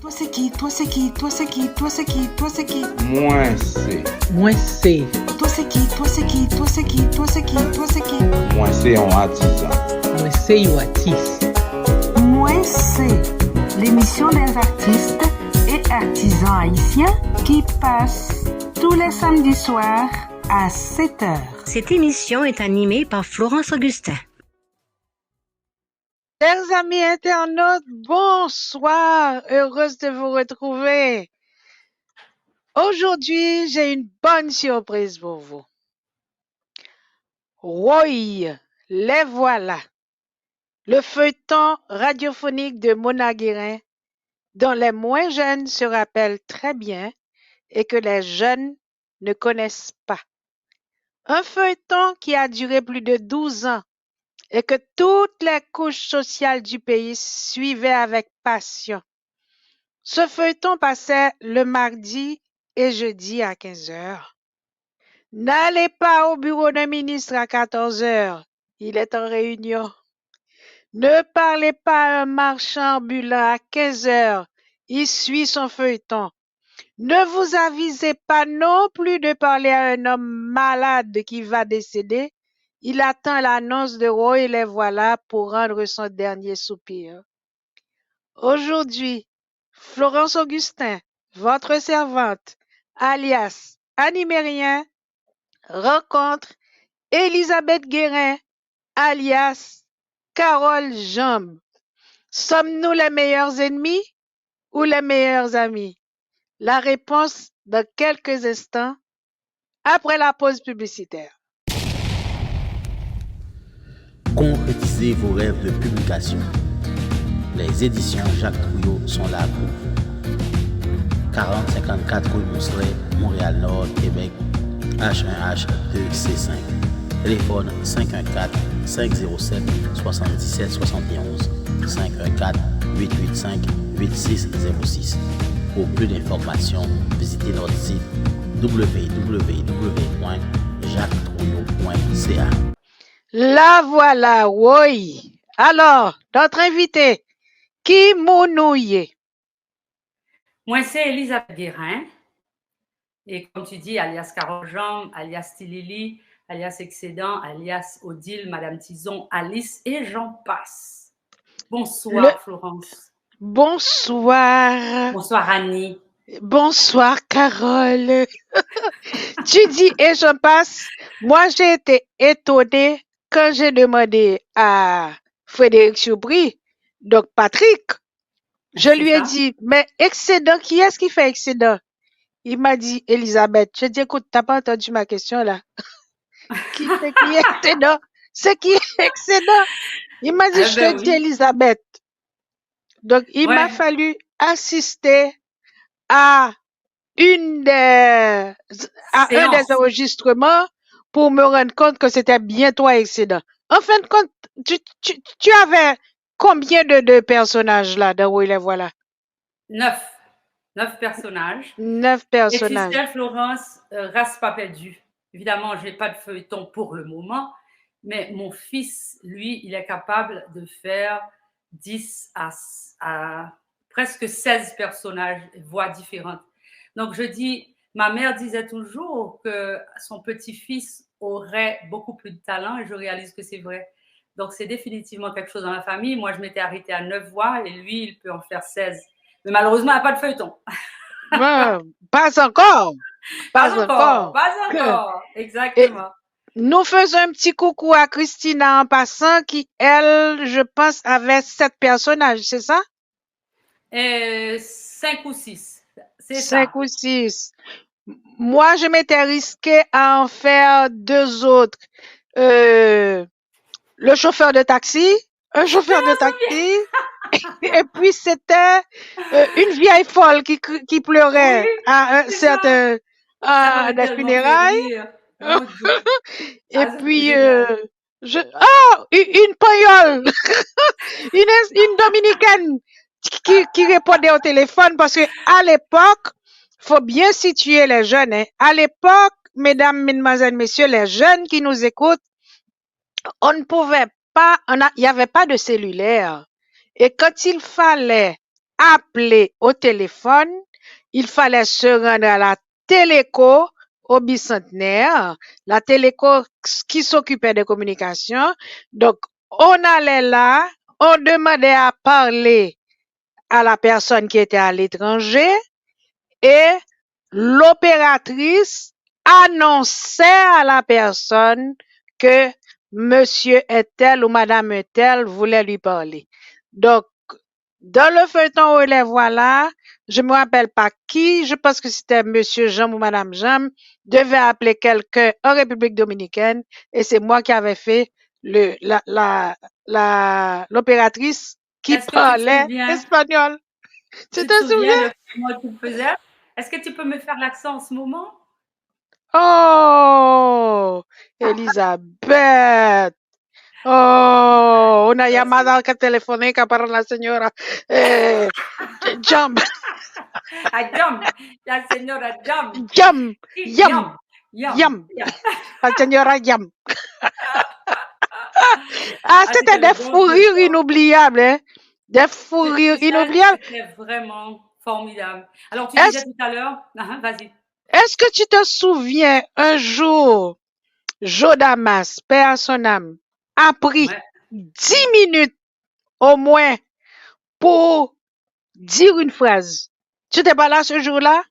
Toi c'est qui? Toi c'est qui? Toi c'est qui? Toi c'est qui? Toi c'est qui? Moi c'est. Moi c'est. Toi c'est qui? Toi c'est qui? Toi c'est qui? Toi c'est qui? Toi c'est qui? Moi c'est un artisan. Moi c'est un artiste. Moi c'est l'émission des artistes et artisans haïtiens qui passe tous les samedis soirs à 7h. Cette émission est animée par Florence Augustin. Chers amis internautes, bonsoir, heureuse de vous retrouver. Aujourd'hui, j'ai une bonne surprise pour vous. Roy, les voilà. Le feuilleton radiophonique de Mona Guérin, dont les moins jeunes se rappellent très bien et que les jeunes ne connaissent pas. Un feuilleton qui a duré plus de 12 ans et que toutes les couches sociales du pays suivaient avec passion. Ce feuilleton passait le mardi et jeudi à 15h. N'allez pas au bureau d'un ministre à 14h, il est en réunion. Ne parlez pas à un marchand ambulant à 15h, il suit son feuilleton. Ne vous avisez pas non plus de parler à un homme malade qui va décéder. Il attend l'annonce de Roy et les voilà pour rendre son dernier soupir. Aujourd'hui, Florence Augustin, votre servante, alias Annie Mérien, rencontre Elisabeth Guérin, alias Carole Jambe. Sommes-nous les meilleurs ennemis ou les meilleurs amis? La réponse dans quelques instants, après la pause publicitaire. Concrétisez vos rêves de publication. Les éditions Jacques Trouillot sont là pour vous. 4054 rue Mousselet, Montréal-Nord, Québec, H1H2C5. Téléphone 514-507-7771. 514-885-8606. Pour plus d'informations, visitez notre site www.jacquestrouillot.ca. La voilà, oui. Alors, notre invité, qui mounouye? Moi, c'est Elisabeth Guérin. Et comme tu dis, alias Carole Jambe, alias Tilili, alias Excédent, alias Odile, Madame Tison, Alice et j'en passe. Bonsoir, Florence. Bonsoir. Bonsoir, Annie. Bonsoir, Carole. Tu dis et je passe. Moi, j'ai été étonnée quand j'ai demandé à Frédéric Soubry, donc Patrick, je lui ai dit, mais Excédent, qui est-ce qui fait Excédent? Il m'a dit Elisabeth. J'ai dit, écoute, t'as pas entendu ma question là? Qui est Excédent? C'est qui est Excédent? Il m'a dit, je te dis Elisabeth. Donc, il m'a fallu assister à un des enregistrements pour me rendre compte que c'était bien toi, Excédent. En fin de compte, tu avais combien de personnages là dans Où les voilà? 9 personnages. 9 personnages. Et tu sais, Florence, race pas perdue. Évidemment, je n'ai pas de feuilleton pour le moment, mais mon fils, lui, il est capable de faire 10 à presque 16 personnages, voix différentes. Donc, je dis, ma mère disait toujours que son petit-fils aurait beaucoup plus de talent et je réalise que c'est vrai. Donc, c'est définitivement quelque chose dans la famille. Moi, je m'étais arrêtée à 9 voix et lui, il peut en faire 16. Mais malheureusement, il n'y a pas de feuilleton. Pas encore. Pas encore. Exactement. Et nous faisons un petit coucou à Christina en passant qui, elle, je pense, avait 7 personnages, c'est ça? 5 ou 6. C'est 5 ou 6. Moi, je m'étais risquée à en faire 2 autres. Le chauffeur de taxi, un chauffeur de taxi, et puis c'était une vieille folle qui pleurait à un certain des funérailles. Et puis une pagnole, une dominicaine qui répondait au téléphone parce que à l'époque, faut bien situer les jeunes. Hein. À l'époque, mesdames, mesdemoiselles, messieurs, les jeunes qui nous écoutent, on ne pouvait pas, il n'y avait pas de cellulaire. Et quand il fallait appeler au téléphone, il fallait se rendre à la téléco au bicentenaire, la téléco qui s'occupait des communications. Donc, on allait là, on demandait à parler à la personne qui était à l'étranger et l'opératrice annonçait à la personne que monsieur est-tel ou madame est-tel voulait lui parler. Donc, dans le feuilleton où les voilà, je me rappelle pas qui, je pense que c'était monsieur Jean ou madame Jean, devait appeler quelqu'un en République dominicaine et c'est moi qui avais fait l'opératrice qui Est-ce que tu te parlait souviens, espagnol. Tu tu te te souviens souviens? de comment tu le faisais? Est-ce que tu peux me faire l'accent en ce moment? Oh, Elizabeth. Oh, una Merci. llamada telefónica para la señora Jam. À Jam, la señora Jam. Yum, Sí, yum, yum, yum. yum. La señora Yum. Ah, Ah, c'était c'était le des bon fous vieux rires temps. inoubliables, hein? Des fous rires C'est ça, inoubliables. c'était vraiment formidable. Alors, tu Est-ce disais tout à l'heure, vas-y. est-ce que tu te souviens un jour, Jodamas, paix à son âme, a pris Ouais. 10 minutes au moins pour dire une phrase? Tu n'étais pas là ce jour-là?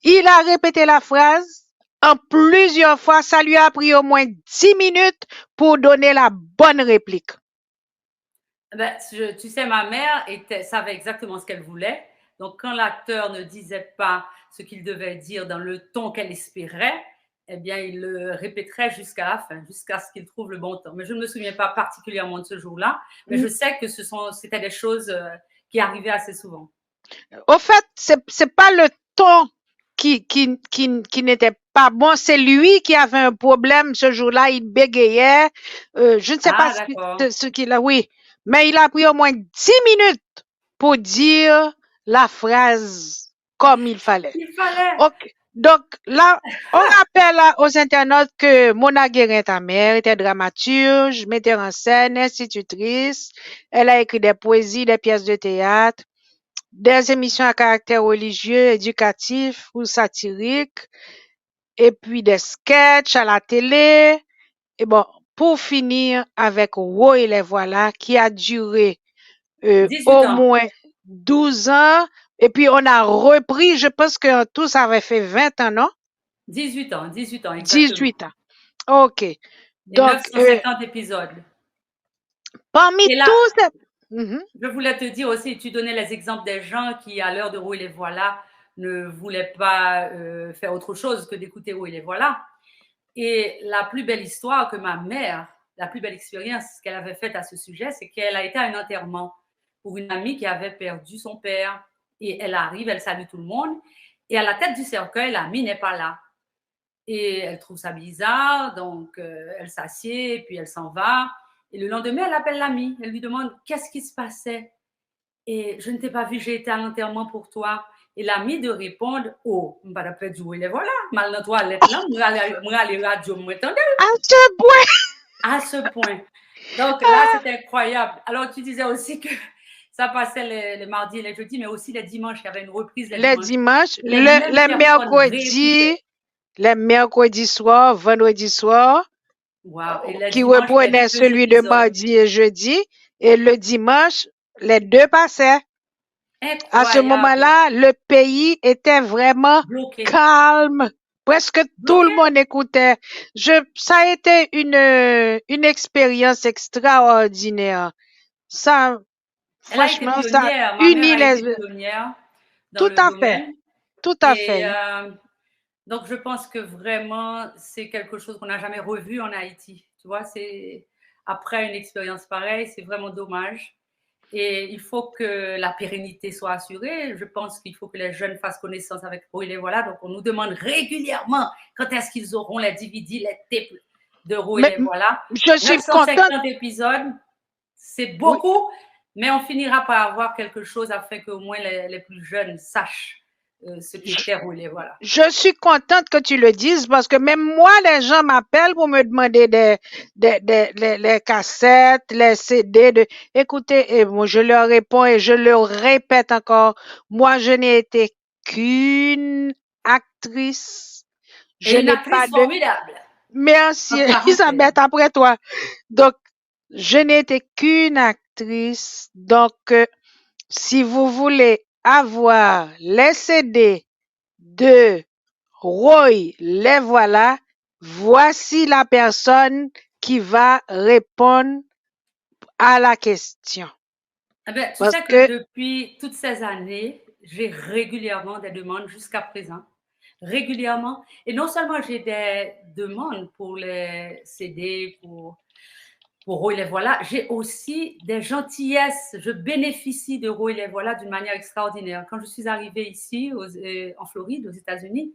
Il a répété la phrase en plusieurs fois. Ça lui a pris au moins 10 minutes pour donner la bonne réplique. Ben, tu sais, ma mère savait exactement ce qu'elle voulait. Donc, quand l'acteur ne disait pas ce qu'il devait dire dans le ton qu'elle espérait, eh bien, il le répéterait jusqu'à la fin, jusqu'à ce qu'il trouve le bon temps. Mais je ne me souviens pas particulièrement de ce jour-là, mais je sais que c'était des choses qui arrivaient assez souvent. Au fait, c'est pas le ton qui n'était pas bon, c'est lui qui avait un problème ce jour-là, il bégayait. Je ne sais pas Ah, d'accord. ce qu'il a, oui, mais il a pris au moins 10 minutes pour dire la phrase comme il fallait. Il fallait. Ok. Donc là, on rappelle aux internautes que Mona Guérin, ta mère, était dramaturge, metteur en scène, institutrice. Elle a écrit des poésies, des pièces de théâtre, des émissions à caractère religieux, éducatif ou satirique, et puis des sketchs à la télé. Et bon, pour finir avec Ro et les voilà, qui a duré 18 au ans. moins 12 ans. Et puis on a repris, je pense qu'en tout, ça avait fait 20 ans, non? 18 ans, exactement. 18 ans. OK. Et Donc, 950 épisodes. parmi Et là, tous ces... Mhm. je voulais te dire aussi, tu donnais les exemples des gens qui, à l'heure de Ro et les voilà, ne voulaient pas faire autre chose que d'écouter Ro et les voilà. Et la plus belle histoire que ma mère, la plus belle expérience qu'elle avait faite à ce sujet, c'est qu'elle a été à un enterrement pour une amie qui avait perdu son père. Et elle arrive, elle salue tout le monde. Et à la tête du cercueil, l'amie n'est pas là. Et elle trouve ça bizarre, donc elle s'assied, puis elle s'en va. Et le lendemain, elle appelle l'amie. Elle lui demande qu'est-ce qui se passait. Et je ne t'ai pas vu, j'ai été à l'enterrement pour toi. Et l'amie de répondre, oh, je ne vais pas jouer les voilà. Mal dans toilette là, je aller radio, À ce point. à ce point. Donc là, c'était incroyable. Alors, tu disais aussi que ça passait les mardis et les jeudis, mais aussi les dimanches. Il y avait une reprise Les dimanches, Les mêmes les personnes mercredis, réécoutaient. les mercredis soirs, vendredi soir, Wow. Et les qui dimanches, reprenaient les deux celui de épisodes. mardi et jeudi, et le dimanche, les deux passaient. À ce Incroyable. moment-là, le pays était vraiment Bloqué. calme. Presque tout le Bloqué. monde écoutait. Ça a été une expérience extraordinaire. Ça, Elle a été franchement, ça pionnière. Ma unit mère a été les... pionnière dans Tout le à fait. domaine. Tout à Et fait. donc, je pense que vraiment, c'est quelque chose qu'on n'a jamais revu en Haïti. Tu vois, c'est après une expérience pareille, c'est vraiment dommage. Et il faut que la pérennité soit assurée. Je pense qu'il faut que les jeunes fassent connaissance avec Ro et les voilà. Donc, on nous demande régulièrement quand est-ce qu'ils auront les DVD, les tapes de Ro et Mais les voilà. je suis contente. 950 épisodes, c'est beaucoup, mais on finira par avoir quelque chose afin qu'au moins les plus jeunes sachent ce qui était roulé, voilà. Je suis contente que tu le dises parce que même moi, les gens m'appellent pour me demander les cassettes, les CD. Écoutez, et moi, je leur réponds et je leur répète encore, moi, je n'ai été qu'une actrice. Je Et une n'ai actrice pas de... formidable. Merci, En parenthèse. Elisabeth, après toi. Donc, je n'ai été qu'une actrice. Donc, si vous voulez avoir les CD de Roy, les voilà, voici la personne qui va répondre à la question. Eh ben, tu Parce sais que- que depuis toutes ces années, j'ai régulièrement des demandes jusqu'à présent. Régulièrement. Et non seulement j'ai des demandes pour les CD, pour Roy les voilà, j'ai aussi des gentillesses. Je bénéficie de Roy les voilà d'une manière extraordinaire. Quand je suis arrivée ici, en Floride, aux États-Unis,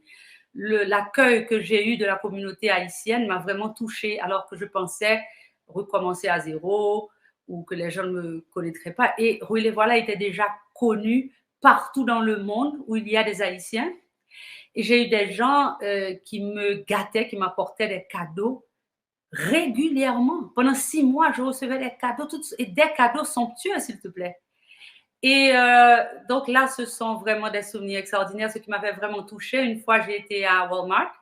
l'accueil que j'ai eu de la communauté haïtienne m'a vraiment touchée, alors que je pensais recommencer à zéro ou que les gens ne me connaîtraient pas. Et Roy les voilà était déjà connu partout dans le monde où il y a des Haïtiens. Et j'ai eu des gens qui me gâtaient, qui m'apportaient des cadeaux régulièrement. Pendant 6 mois, je recevais des cadeaux, et des cadeaux somptueux, s'il te plaît. Et donc là, ce sont vraiment des souvenirs extraordinaires. Ce qui m'avait vraiment touchée, une fois, j'ai été à Walmart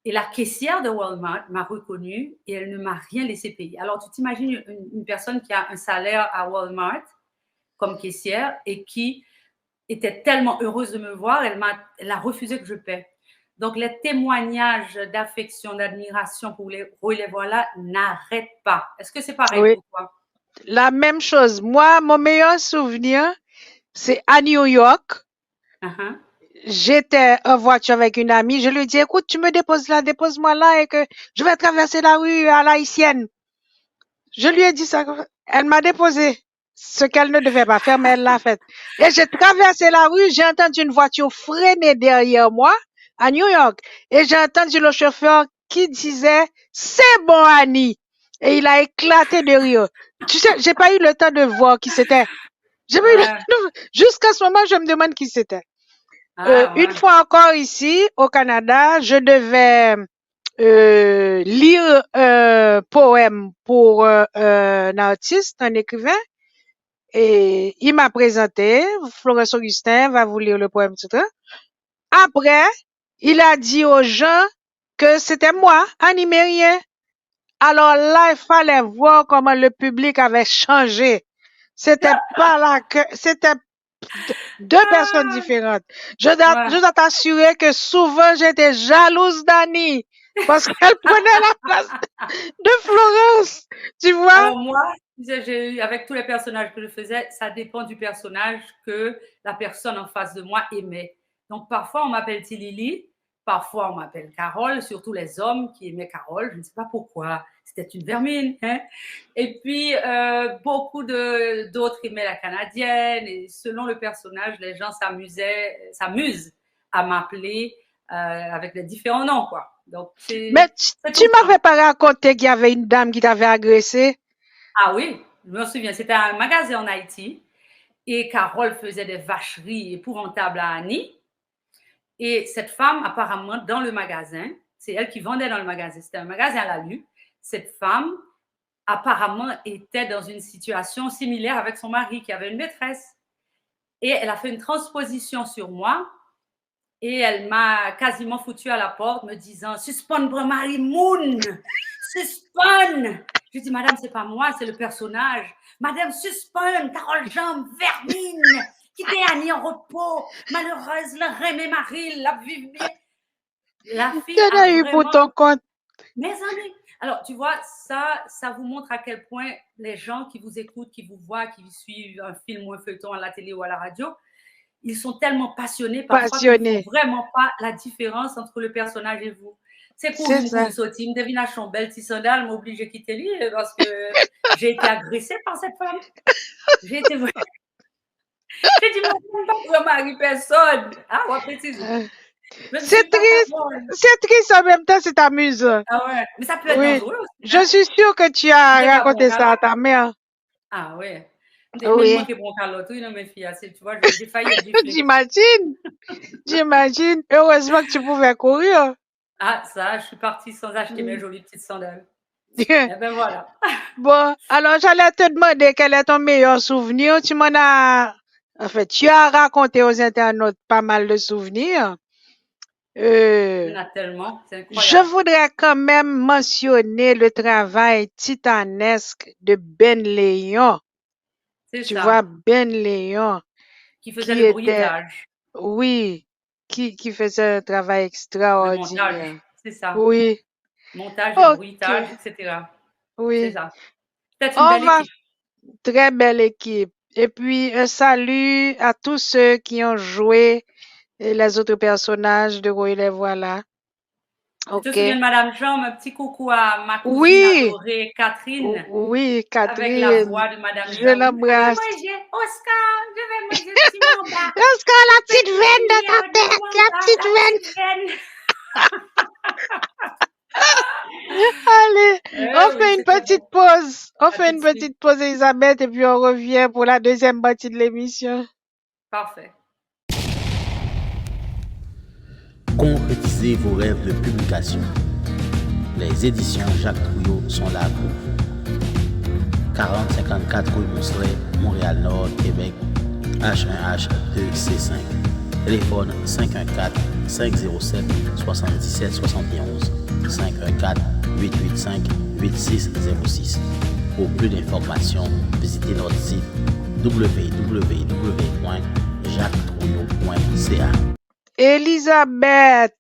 et la caissière de Walmart m'a reconnue et elle ne m'a rien laissé payer. Alors, tu t'imagines une personne qui a un salaire à Walmart comme caissière et qui était tellement heureuse de me voir, elle a refusé que je paie. Donc, les témoignages d'affection, d'admiration pour Roy les voilà n'arrêtent pas. Est-ce que c'est pareil Oui. pour toi? La même chose. Moi, mon meilleur souvenir, c'est à New York. Uh-huh. J'étais en voiture avec une amie. Je lui ai dit, écoute, tu me déposes là, dépose-moi là et que je vais traverser la rue à l'haïtienne. Je lui ai dit ça. Elle m'a déposé ce qu'elle ne devait pas faire, mais elle l'a fait. Et j'ai traversé la rue, j'ai entendu une voiture freiner derrière moi à New York. Et j'ai entendu le chauffeur qui disait, c'est bon, Annie. Et il a éclaté de rire. Tu sais, j'ai pas eu le temps de voir qui c'était. Jusqu'à ce moment, je me demande qui c'était. Une fois encore ici, au Canada, je devais lire un poème pour un artiste, un écrivain. Et il m'a présenté, Florence Augustin va vous lire le poème, etc. Après, il a dit aux gens que c'était moi, Annie Mérien. Alors là, il fallait voir comment le public avait changé. C'était pas là que, c'était deux personnes différentes. Je dois t'assurer que souvent j'étais jalouse d'Annie parce qu'elle prenait la place de Florence. Tu vois? Alors moi, j'ai eu, avec tous les personnages que je faisais, ça dépend du personnage que la personne en face de moi aimait. Donc parfois on m'appelle Tilili, parfois on m'appelle Carole, surtout les hommes qui aimaient Carole, je ne sais pas pourquoi. C'était une vermine. Hein? Et puis, beaucoup d'autres aimaient la Canadienne. Et selon le personnage, les gens s'amusent à m'appeler avec les différents noms, quoi. Donc, mais tu m'avais pas raconté qu'il y avait une dame qui t'avait agressé? Ah oui, je me souviens. C'était un magasin en Haïti. Et Carole faisait des vacheries épouvantables à Annie. Et cette femme, apparemment, dans le magasin, c'est elle qui vendait dans le magasin. C'était un magasin à la Lue. Cette femme, apparemment, était dans une situation similaire avec son mari qui avait une maîtresse. Et elle a fait une transposition sur moi et elle m'a quasiment foutu à la porte me disant « Suspend pour Marie Moon! Suspend !» Je dis « Madame, c'est pas moi, c'est le personnage. Madame, suspend! Carole Jean, vermine! Quittez Annie en repos! Malheureuse, le Rémé Marie, la vive bien! » La fille a eu pour ton compte. Mes amis. Alors, tu vois, ça vous montre à quel point les gens qui vous écoutent, qui vous voient, qui suivent un film ou un feuilleton à la télé ou à la radio, ils sont tellement passionnés parfois qu'ils ne font vraiment pas la différence entre le personnage et vous. C'est pour une course au team. Devination belle, petit sandal m'a obligé de quitter l'île parce que j'ai été agressée par cette femme. J'ai dit, moi, je ne pas pour mari personne. Ah, on va préciser. C'est triste en même temps, c'est amusant. Ah ouais, mais ça peut être dangereux aussi. Je suis sûre que tu as raconté ça à ta mère. Ah ouais. Même Oui, moi qui prends calotte, oui, non, mes filles, tu vois, j'ai failli être giflée. j'imagine. J'imagine. Heureusement que tu pouvais courir. Ah, ça, je suis partie sans acheter mes jolies petites sandales. Eh ben voilà. Bon, alors j'allais te demander quel est ton meilleur souvenir. Tu m'en as, en fait, tu as raconté aux internautes pas mal de souvenirs. Il y Euh, en a tellement, c'est je incroyable. voudrais quand même mentionner le travail titanesque de Ben Léon. C'est Tu vois, ça, Ben Léon, qui faisait qui le était, bruitage, oui, qui faisait un travail le montage, extraordinaire. c'est ça. Oui, Montage et ok, bruitage, etc. C'est oui. ça. Peut-être une On belle va équipe. Très belle équipe. Et puis, un salut à tous ceux qui ont joué et les autres personnages de Roy les voilà. Tu te OK. souviens de Madame Jean, un petit coucou à ma cousine Oui, adorée, Catherine, oui, avec la Catherine, voix de Madame je Jean. l'embrasse. Manger, Oscar, je vais manger petit mandat. Est-ce qu'on a la petite Petite veine de ta cuillère de tête, la mandat, petite la veine. petite veine. Allez, on Oui, fait une c'était petite bon. pause. On À fait tout de une suite. petite pause, Elisabeth, et puis on revient pour la deuxième partie de l'émission. Parfait. Concrétisez vos rêves de publication. Les éditions Jacques Trouillot sont là pour vous. 4054 rue Mousselet, Montréal-Nord, Québec, H1H2C5. Téléphone 514-507-7771. 514-885-8606. Pour plus d'informations, visitez notre site www.jacquestrouillot.ca. Elisabeth,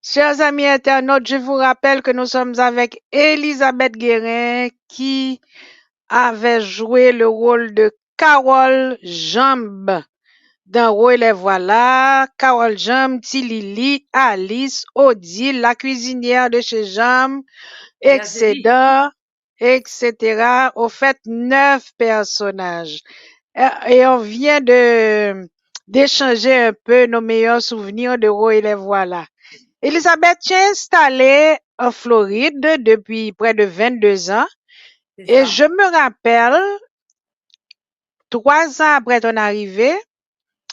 chers amis internautes, je vous rappelle que nous sommes avec Elisabeth Guérin qui avait joué le rôle de Carole Jambe dans Roy les voilà. Carole Jambe, Tilili, Alice, Odile, la cuisinière de chez Jambe, excédent, etc. Au fait, 9 personnages. Et on vient d'échanger un peu nos meilleurs souvenirs de Roy les voilà. Elisabeth, tu es installée en Floride depuis près de 22 ans. Et je me rappelle, 3 ans après ton arrivée,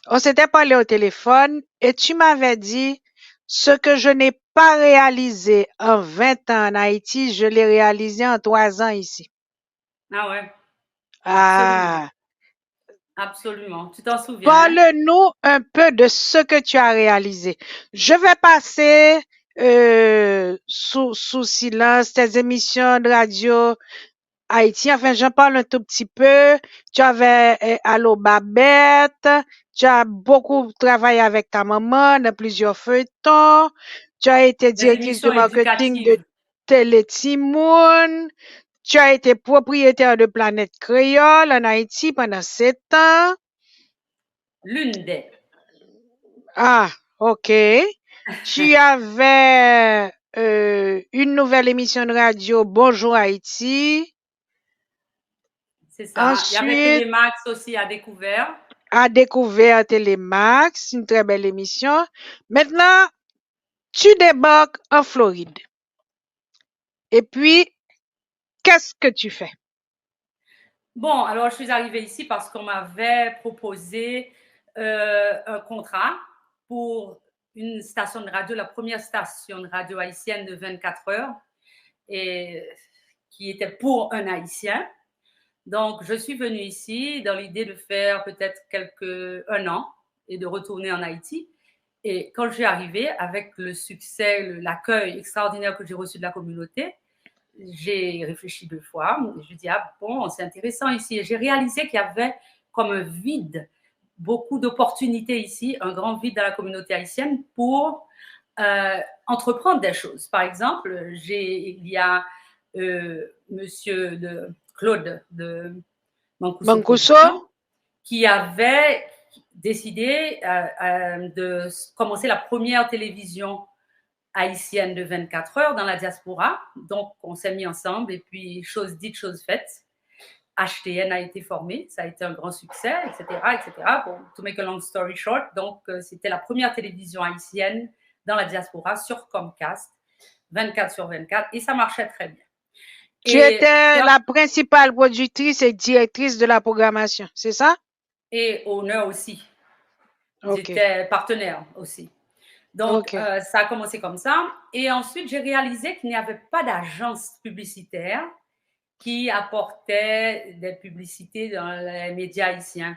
on s'était parlé au téléphone et tu m'avais dit ce que je n'ai pas réalisé en 20 ans en Haïti, je l'ai réalisé en 3 ans ici. Ah ouais, Ah, absolument. Tu t'en souviens, hein? parle-nous un peu de ce que tu as réalisé. Je vais passer sous silence tes émissions de radio Haïti. Enfin, j'en parle un tout petit peu. Tu avais Allô Babette. Tu as beaucoup travaillé avec ta maman dans plusieurs feuilletons. Tu as été Des directrice de émissions marketing de éducatives. Télé Timoun. Tu as été propriétaire de Planète Créole en Haïti pendant 7 ans. L'une des. Ah, OK. Tu avais une nouvelle émission de radio, Bonjour Haïti. C'est ça. Il y avait Ensuite, Télémax aussi à découvert. à découvert Télémax, une très belle émission. Maintenant, tu débarques en Floride. Et puis, qu'est-ce que tu fais? Bon, alors je suis arrivée ici parce qu'on m'avait proposé un contrat pour une station de radio, la première station de radio haïtienne de 24 heures, et qui était pour un Haïtien. Donc, je suis venue ici dans l'idée de faire peut-être un an et de retourner en Haïti. Et quand je suis arrivée, avec le succès, l'accueil extraordinaire que j'ai reçu de la communauté, j'ai réfléchi 2 fois. Je me dis, ah bon, c'est intéressant ici. Et j'ai réalisé qu'il y avait comme un vide, beaucoup d'opportunités ici, un grand vide dans la communauté haïtienne pour entreprendre des choses. Par exemple, il y a monsieur Claude de Mancuso? qui avait décidé de commencer la première télévision haïtienne de 24 heures dans la diaspora. Donc, on s'est mis ensemble et puis, chose dite, chose faite. HTN a été formé, ça a été un grand succès, etc., etc. Bon, to make a long story short, donc c'était la première télévision haïtienne dans la diaspora sur Comcast, 24 sur 24, et ça marchait très bien. Tu étais la principale productrice et directrice de la programmation, c'est ça? Et honneur aussi. Ok. J'étais partenaire aussi. Donc, ça a commencé comme ça. Et ensuite, j'ai réalisé qu'il n'y avait pas d'agence publicitaire qui apportait des publicités dans les médias haïtiens.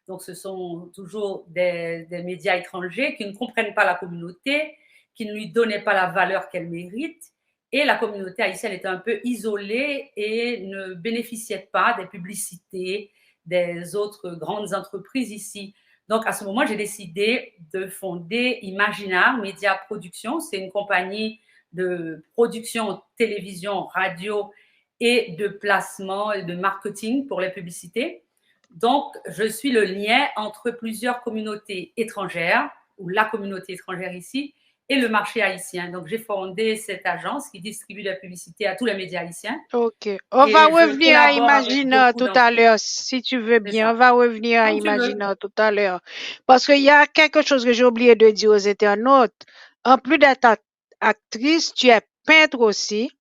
Donc, ce sont toujours des médias étrangers qui ne comprennent pas la communauté, qui ne lui donnaient pas la valeur qu'elle mérite. Et la communauté haïtienne était un peu isolée et ne bénéficiait pas des publicités des autres grandes entreprises ici. Donc, à ce moment, j'ai décidé de fonder Imaginar Média Production. C'est une compagnie de production télévision, radio et de placement et de marketing pour les publicités. Donc, je suis le lien entre plusieurs communautés étrangères, ou la communauté étrangère ici, et le marché haïtien. Donc, j'ai fondé cette agence qui distribue la publicité à tous les médias haïtiens. Ok. On va revenir à Imaginar tout à l'heure, si tu veux bien. On va revenir à Imaginar tout à l'heure. Parce qu'il y a quelque chose que j'ai oublié de dire aux internautes. En plus d'être actrice, tu es peintre aussi.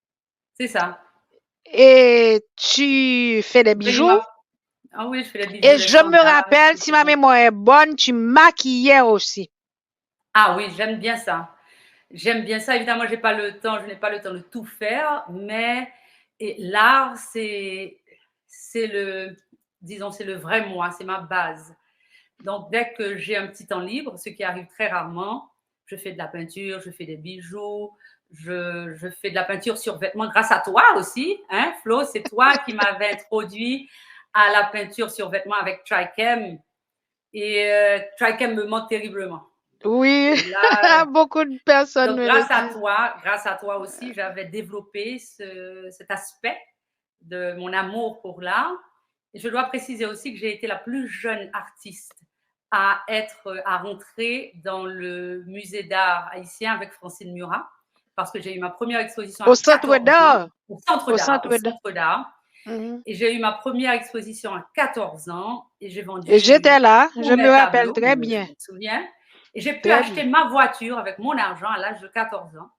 C'est ça. Et tu fais des bijoux. Ah oui, je fais des bijoux. Et je me rappelle, si ma mémoire est bonne, tu maquillais aussi. Ah oui, j'aime bien ça. J'aime bien ça. Évidemment, je n'ai pas le temps de tout faire, mais l'art, c'est le vrai moi, c'est ma base. Donc, dès que j'ai un petit temps libre, ce qui arrive très rarement, je fais de la peinture, je fais des bijoux, je fais de la peinture sur vêtements grâce à toi aussi, hein, Flo, c'est toi qui m'avais introduit à la peinture sur vêtements avec Trichem. Et Trichem me manque terriblement. Oui, là, beaucoup de personnes. Donc, grâce à toi aussi, j'avais développé cet aspect de mon amour pour l'art. Et je dois préciser aussi que j'ai été la plus jeune artiste à rentrer dans le musée d'art haïtien avec Francine Murat, parce que j'ai eu ma première exposition au Centre d'art. Au Centre d'art. Et j'ai eu ma première exposition à 14 ans et j'ai vendu. Et j'étais là, je me rappelle très bien. Je me souviens. Et j'ai pu acheter ma voiture avec mon argent à l'âge de 14 ans.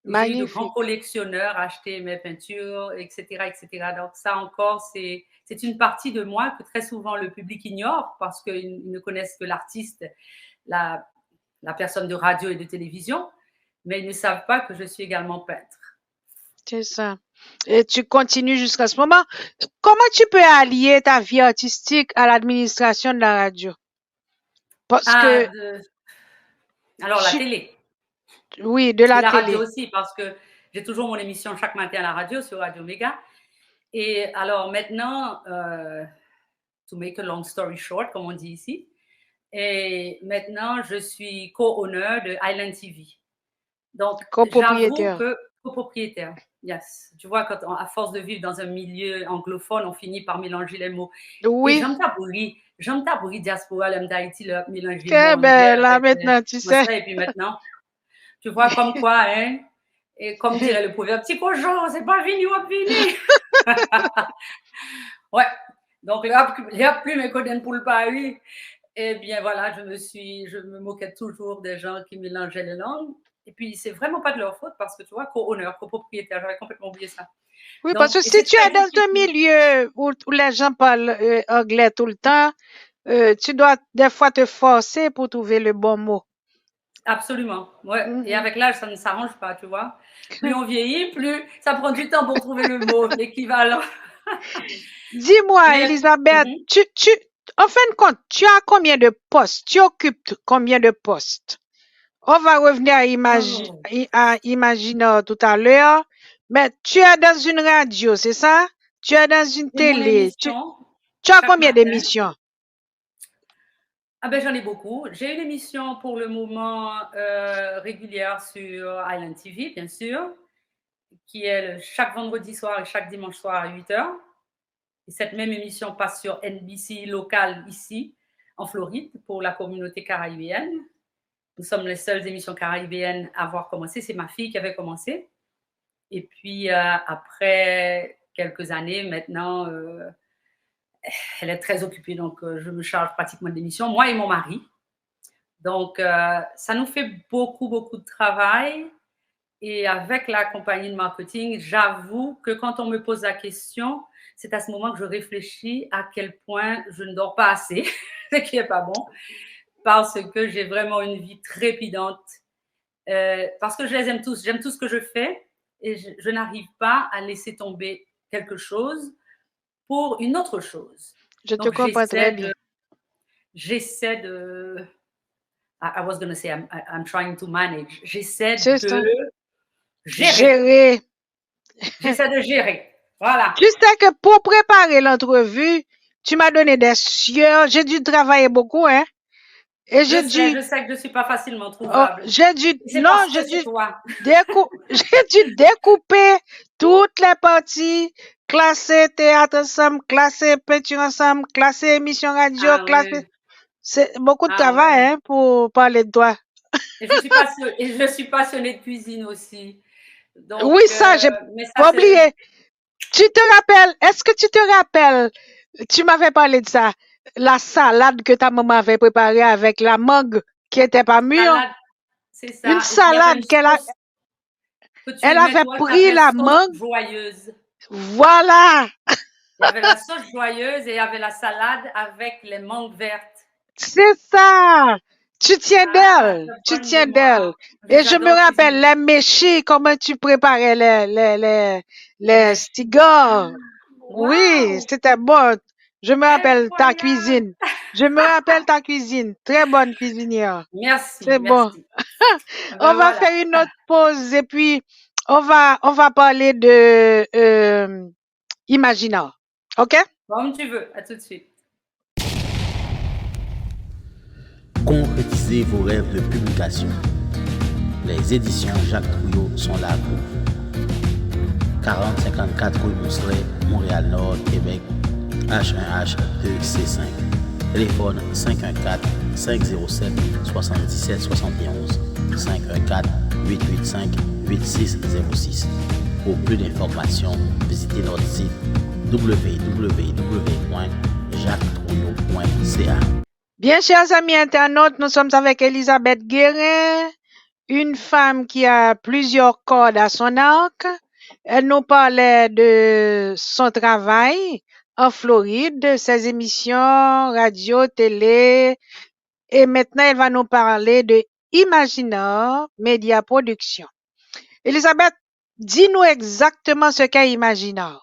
J'ai eu de grands collectionneurs acheter mes peintures, etc., etc. Donc ça encore, c'est une partie de moi que très souvent le public ignore parce qu'ils ne connaissent que l'artiste, la personne de radio et de télévision, mais ils ne savent pas que je suis également peintre. C'est ça. Et tu continues jusqu'à ce moment. Comment tu peux allier ta vie artistique à l'administration de la radio? Parce que... Alors, la télé. Oui, de la télé. Radio aussi, parce que j'ai toujours mon émission chaque matin à la radio sur Radio Méga. Et alors maintenant, to make a long story short, comme on dit ici, et maintenant, je suis co-owner de Island TV. Donc, copropriétaire. Copropriétaire, yes. Tu vois, à force de vivre dans un milieu anglophone, on finit par mélanger les mots. Oui. J'aime ta bruit diaspora, l'homme d'Haïti, le mélanger les mots. Là, maintenant, tu sais. Et puis maintenant, tu vois, comme quoi, hein, et comme dirait le proverbe, petit cochon, c'est pas fini, on fini. Ouais. Donc, il n'y a plus mes codes pour le Paris. Eh bien, voilà, je me moquais toujours des gens qui mélangeaient les langues. Et puis, c'est vraiment pas de leur faute parce que, tu vois, co-owner, copropriétaire, j'avais complètement oublié ça. Oui, donc, parce que si tu es dans un milieu où les gens parlent anglais tout le temps, tu dois des fois te forcer pour trouver le bon mot. Absolument, ouais. Et avec l'âge, ça ne s'arrange pas, tu vois. Plus on vieillit, plus ça prend du temps pour trouver le mot, l'équivalent. Dis-moi, Elisabeth, en fin de compte, tu as combien de postes? Tu occupes combien de postes? On va revenir à Imaginar tout à l'heure, mais tu es dans une radio, c'est ça? Tu es dans une télé. Tu as combien d'émissions? Ah ben, j'en ai beaucoup. J'ai une émission pour le moment régulière sur Island TV, bien sûr, qui est chaque vendredi soir et chaque dimanche soir à 8h. Et cette même émission passe sur NBC local ici, en Floride, pour la communauté caribéenne. Nous sommes les seules émissions caribéennes à avoir commencé. C'est ma fille qui avait commencé. Et puis, après quelques années, maintenant, elle est très occupée. Donc, je me charge pratiquement de l'émission, moi et mon mari. Donc, ça nous fait beaucoup, beaucoup de travail. Et avec la compagnie de marketing, j'avoue que quand on me pose la question, c'est à ce moment que je réfléchis à quel point je ne dors pas assez, ce qui n'est pas bon, parce que j'ai vraiment une vie trépidante, parce que je les aime tous, j'aime tout ce que je fais et je n'arrive pas à laisser tomber quelque chose pour une autre chose. Je te Donc, comprends très bien. j'essaie de I was going to say I'm trying to manage. J'essaie C'est ça. de gérer. Gérer. J'essaie de gérer. Voilà. Tu sais que pour préparer l'entrevue, tu m'as donné des sueurs. J'ai dû travailler beaucoup, hein. Et Je sais que je ne suis pas facilement trouvable. j'ai dû, C'est non, parce j'ai que c'est dû, toi. j'ai dû découper toutes les parties, classer théâtre ensemble, classer peinture ensemble, classer émission radio, Ah classer. ouais. C'est beaucoup de Ah travail, ouais. hein, pour parler de toi. Et je suis passionnée de cuisine aussi. Donc, Oui, ça, j'ai mais ça, pas oublié. Tu te rappelles, est-ce que tu te rappelles, tu m'avais parlé de ça, la salade que ta maman avait préparée avec la mangue qui était pas mûre? salade, c'est ça. Une Et puis, il y avait salade une qu'elle a, sauce que tu elle aimais, avait toi, qui pris s'appelle la sauce mangue. joyeuse. Voilà, Il y avait la sauce joyeuse et il y avait la salade avec les mangues vertes. c'est ça. Tu tiens d'elle, t'as tu bonne tiens d'elle. mémoire. Et je me J'adore rappelle cuisiner. les méchis, comment tu préparais les Les stigars. Oui, Wow! c'était bon. Je me rappelle ta Incroyable! cuisine. Je me rappelle ta cuisine. Très bonne cuisinière. Merci, C'est bon. merci. Ah On ben va voilà. faire une autre pause et puis on va parler de Imagina. OK? Comme tu veux. À tout de suite. Concrétisez vos rêves de publication. Les éditions Jacques Trouillot sont là pour vous. 4054 rue Mousselet, Montréal-Nord, Québec, H1H2C5. Téléphone 514-507-7771. 514-885-8606. Pour plus d'informations, visitez notre site www.jacquestrouillot.ca. Bien, chers amis internautes, nous sommes avec Elisabeth Guérin, une femme qui a plusieurs cordes à son arc. Elle nous parlait de son travail en Floride, de ses émissions radio, télé, et maintenant elle va nous parler de Imagina Media Production. Elisabeth, dis-nous exactement ce qu'est Imagina.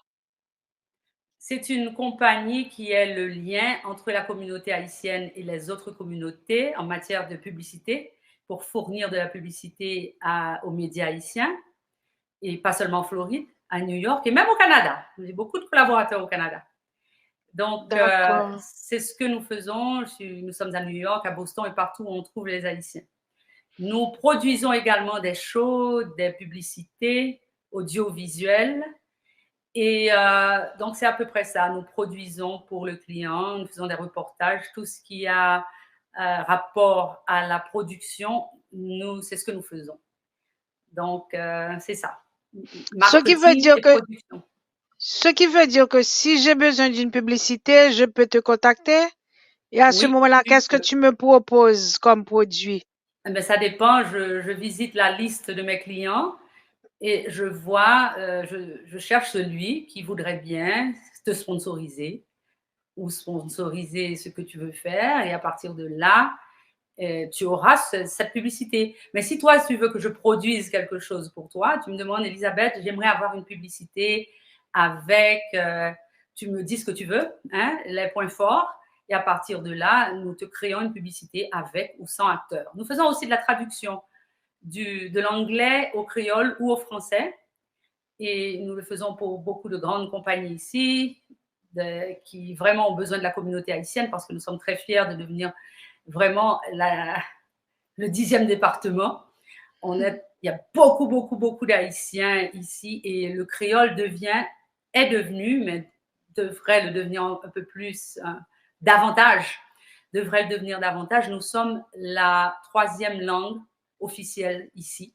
C'est une compagnie qui est le lien entre la communauté haïtienne et les autres communautés en matière de publicité pour fournir de la publicité aux médias haïtiens et pas seulement en Floride, à New York et même au Canada. J'ai beaucoup de collaborateurs au Canada. Donc, c'est ce que nous faisons. Nous sommes à New York, à Boston et partout où on trouve les Haïtiens. Nous produisons également des shows, des publicités audiovisuelles. Et donc, c'est à peu près ça. Nous produisons pour le client, nous faisons des reportages, tout ce qui a rapport à la production, c'est ce que nous faisons. Donc, c'est ça. Marketing Ce qui veut dire que si j'ai besoin d'une publicité, je peux te contacter. Et à ce moment-là, qu'est-ce que tu me proposes comme produit? Mais ça dépend. Je visite la liste de mes clients. Et je vois, je cherche celui qui voudrait bien te sponsoriser ou sponsoriser ce que tu veux faire. Et à partir de là, tu auras cette publicité. Mais si toi, tu veux que je produise quelque chose pour toi, tu me demandes, Elisabeth, j'aimerais avoir une publicité avec, tu me dis ce que tu veux, hein, les points forts. Et à partir de là, nous te créons une publicité avec ou sans acteur. Nous faisons aussi de la traduction de l'anglais au créole ou au français. Et nous le faisons pour beaucoup de grandes compagnies ici, qui vraiment ont besoin de la communauté haïtienne parce que nous sommes très fiers de devenir vraiment le 10e département. Il y a beaucoup d'Haïtiens ici et le créole est devenu, mais devrait le devenir un peu plus, davantage. Nous sommes la 3e langue officielle ici,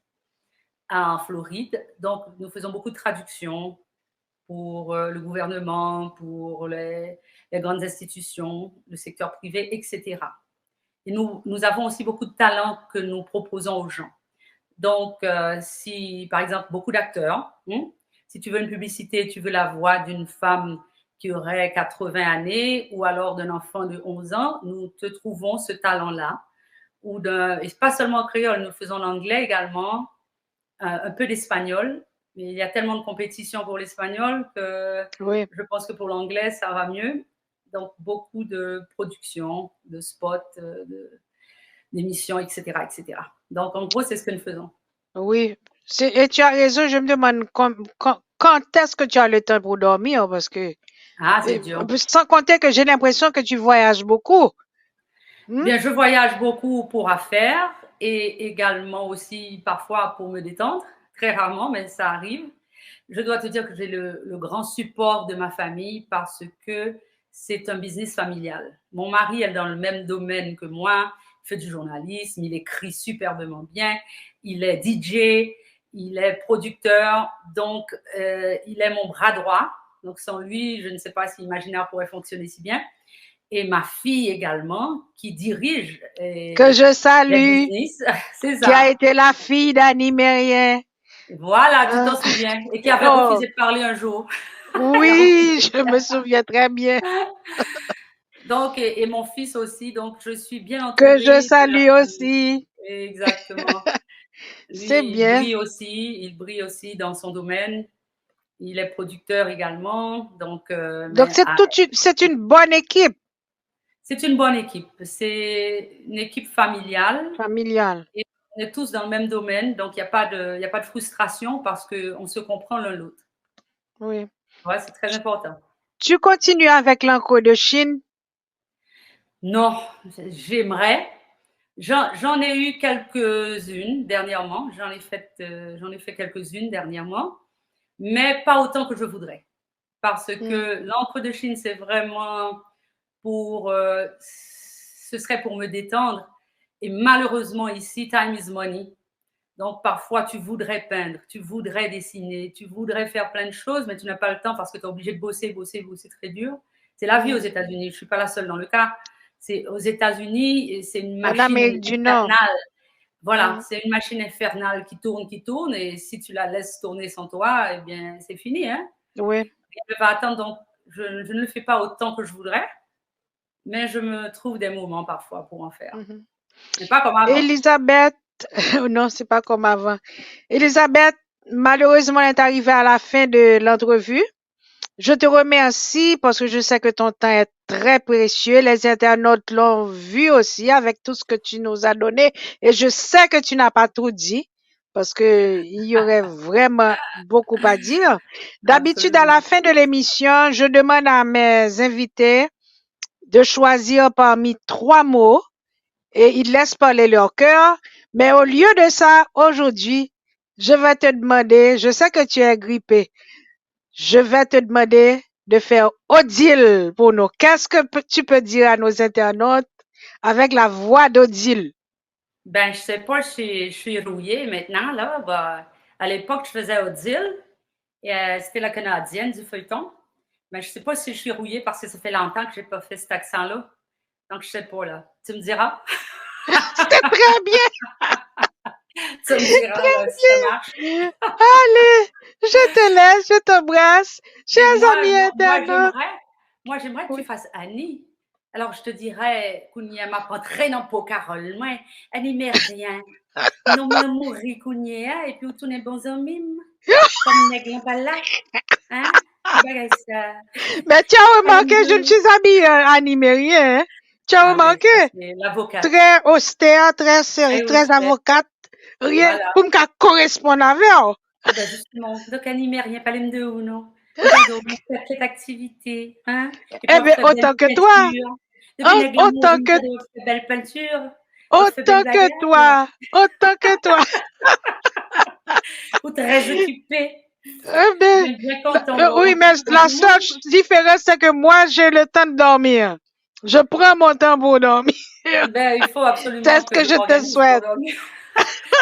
en Floride. Donc, nous faisons beaucoup de traductions pour le gouvernement, pour les grandes institutions, le secteur privé, etc. Et nous avons aussi beaucoup de talents que nous proposons aux gens. Donc, si, par exemple, beaucoup d'acteurs, si tu veux une publicité, tu veux la voix d'une femme qui aurait 80 années ou alors d'un enfant de 11 ans, nous te trouvons ce talent-là. Et pas seulement en créole, nous faisons l'anglais également, un peu d'espagnol. Mais il y a tellement de compétition pour l'espagnol que Oui. je pense que pour l'anglais, ça va mieux. Donc, beaucoup de production, de spots, d'émissions, etc., etc. Donc, en gros, c'est ce que nous faisons. Oui. Et tu as raison, je me demande quand est-ce que tu as le temps pour dormir parce que Ah, c'est dur. sans compter que j'ai l'impression que tu voyages beaucoup. Bien, je voyage beaucoup pour affaires et également aussi parfois pour me détendre. Très rarement, mais ça arrive. Je dois te dire que j'ai le grand support de ma famille parce que c'est un business familial. Mon mari est dans le même domaine que moi, il fait du journalisme, il écrit superbement bien, il est DJ, il est producteur, donc il est mon bras droit. Donc sans lui, je ne sais pas si Imaginaire pourrait fonctionner si bien. Et ma fille également, qui dirige que je salue, c'est ça. qui a été la fille d'Annie Mérien. Voilà, tu t'en souviens. Et qui avait refusé de parler un jour. Oui, je me souviens très bien. Donc, et mon fils aussi, donc je suis bien entourée. Que je salue aussi. Exactement. C'est bien. Il brille aussi dans son domaine. Il est producteur également. Donc c'est une bonne équipe. C'est une bonne équipe. C'est une équipe familiale. Et on est tous dans le même domaine, donc il n'y a pas de frustration parce qu'on se comprend l'un l'autre. Oui. Ouais, c'est très important. Tu continues avec l'encre de Chine? Non, j'aimerais. J'en ai eu quelques-unes dernièrement. J'en ai fait quelques-unes dernièrement, mais pas autant que je voudrais. Parce que l'encre de Chine, c'est vraiment ce serait pour me détendre. Et malheureusement, ici, time is money. Donc, parfois, tu voudrais peindre, tu voudrais dessiner, tu voudrais faire plein de choses, mais tu n'as pas le temps parce que tu es obligé de bosser très dur. C'est la vie aux États-Unis. Je ne suis pas la seule dans le cas. C'est aux États-Unis, c'est une machine infernale. Voilà, c'est une machine infernale qui tourne, et si tu la laisses tourner sans toi, eh bien, c'est fini. Hein? Oui. Elle va attendre, donc je ne le fais pas autant que je voudrais, mais je me trouve des moments parfois pour en faire. C'est pas comme avant. Elisabeth, non, c'est pas comme avant. Elisabeth, malheureusement, elle est arrivée à la fin de l'entrevue. Je te remercie parce que je sais que ton temps est très précieux. Les internautes l'ont vu aussi avec tout ce que tu nous as donné. Et je sais que tu n'as pas tout dit parce que il y aurait vraiment beaucoup à dire. D'habitude, à la fin de l'émission, je demande à mes invités de choisir parmi 3 mots et ils laissent parler leur cœur. Mais au lieu de ça, aujourd'hui, je vais te demander, je sais que tu es grippé, je vais te demander de faire Odile pour nous. Qu'est-ce que tu peux dire à nos internautes avec la voix d'Odile? Ben, je sais pas, je suis rouillée maintenant, là. Ben, à l'époque, je faisais Odile. Et c'était la Canadienne du feuilleton. Mais je sais pas si je suis rouillée parce que ça fait longtemps que j'ai pas fait cet accent-là. Donc, je sais pas, là. Tu me diras? C'était très bien! Tu me diras si ça marche. Allez, je te laisse, je t'embrasse. Chers amis internautes. Moi, j'aimerais que tu fasses Annie. Alors, je te dirais, Kounia m'apprendrait non pas Carole, moi, Annie mais rien. Nous me mourir Kounia et puis tout n'est bon en mime. Comme n'est pas là. Hein? Mais tu as remarqué, je ne suis habillée Annie mais rien. Hein? Tu as remarqué? L'avocate. Très austère, très sérieuse, très avocate. Rien voilà. Pour me correspondre avec. Ben justement, donc Annie mais rien, pas l'aime de ou non. Regarde, cette activité, hein? Eh bien, autant que toi. Autant que belle peinture. Autant que toi. Autant que toi. Ou très occupée. Eh ben, oui, mais la seule différence, c'est que moi, j'ai le temps de dormir. Je prends mon temps pour dormir. Ben, il faut absolument. C'est ce que je te souhaite.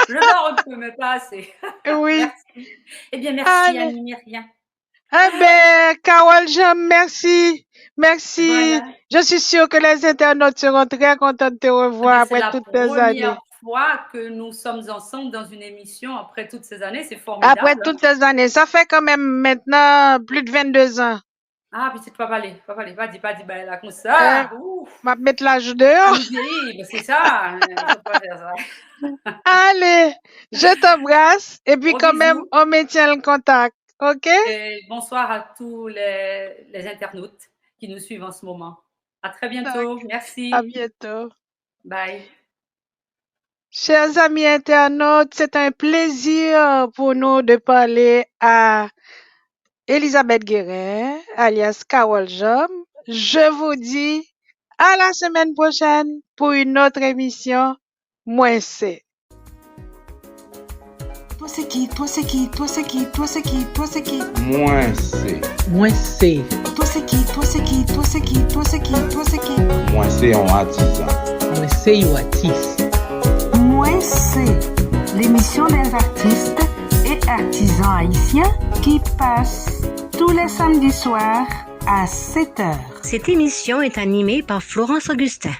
Je dors un peu, mais pas assez. Oui. Merci. Eh bien, merci, Annie Myriam. Eh bien, Carole Jean, merci. Merci. Voilà. Je suis sûre que les internautes seront très contents de te revoir après toutes ces années. fois que nous sommes ensemble dans une émission après toutes ces années. C'est formidable. Après toutes ces années, ça fait quand même maintenant plus de 22 ans. Ah, petite pas parler, pas dire, ben là, comme ça. Ouf, m'a mettre l'âge dehors. oui, c'est ça. Faut pas faire ça. Allez, je t'embrasse. Et puis Gros quand même, bisous. on maintient le contact. OK? Et bonsoir à tous les internautes qui nous suivent en ce moment. À très bientôt. Merci. À bientôt. Bye. Chers amis internautes, c'est un plaisir pour nous de parler à Elisabeth Guérin, alias Carole Jom. Je vous dis à la semaine prochaine pour une autre émission. Moi, c'est. Toi c'est qui? Toi c'est qui? Toi c'est qui? Toi c'est qui? Toi c'est qui? Moi c'est. Moi c'est. Toi c'est qui? Toi c'est qui? Toi c'est qui? Toi c'est qui? Toi c'est qui? Moi c'est un artisan. Moi c'est un artiste. Moi c'est l'émission des artistes et artisans haïtiens qui passe tous les samedis soirs à 7h. Cette émission est animée par Florence Augustin.